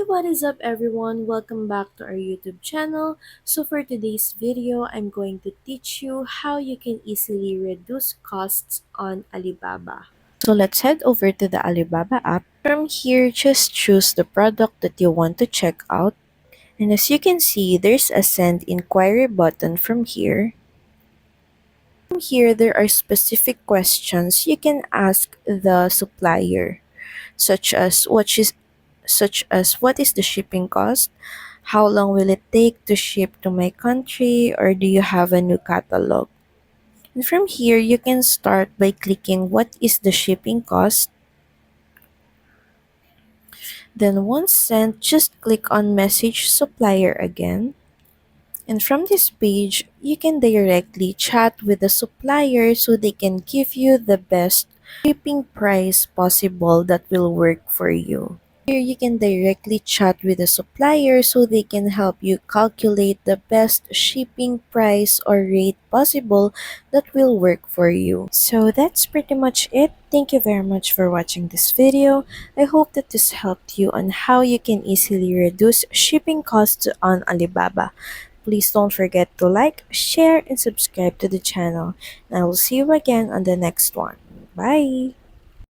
what is up everyone? Welcome back to our YouTube channel. So for today's video, I'm going to teach you how you can easily reduce costs on Alibaba. So let's head over to the Alibaba app. From here, just choose the product that you want to check out. And as you can see, there's a send inquiry button from here. From here, there are specific questions you can ask the supplier, such as what is the shipping cost? How long will it take to ship to my country? Or do you have a new catalog? And from here, you can start by clicking what is the shipping cost. Then once sent, just click on message supplier again. And from this page, you can directly chat with the supplier so they can give you the best shipping price possible that will work for you. Here, you can directly chat with the supplier so they can help you calculate the best shipping price or rate possible that will work for you. So that's pretty much it. Thank you very much for watching this video. I hope that this helped you on how you can easily reduce shipping costs on Alibaba. Please don't forget to like, share, and subscribe to the channel. And I will see you again on the next one. Bye!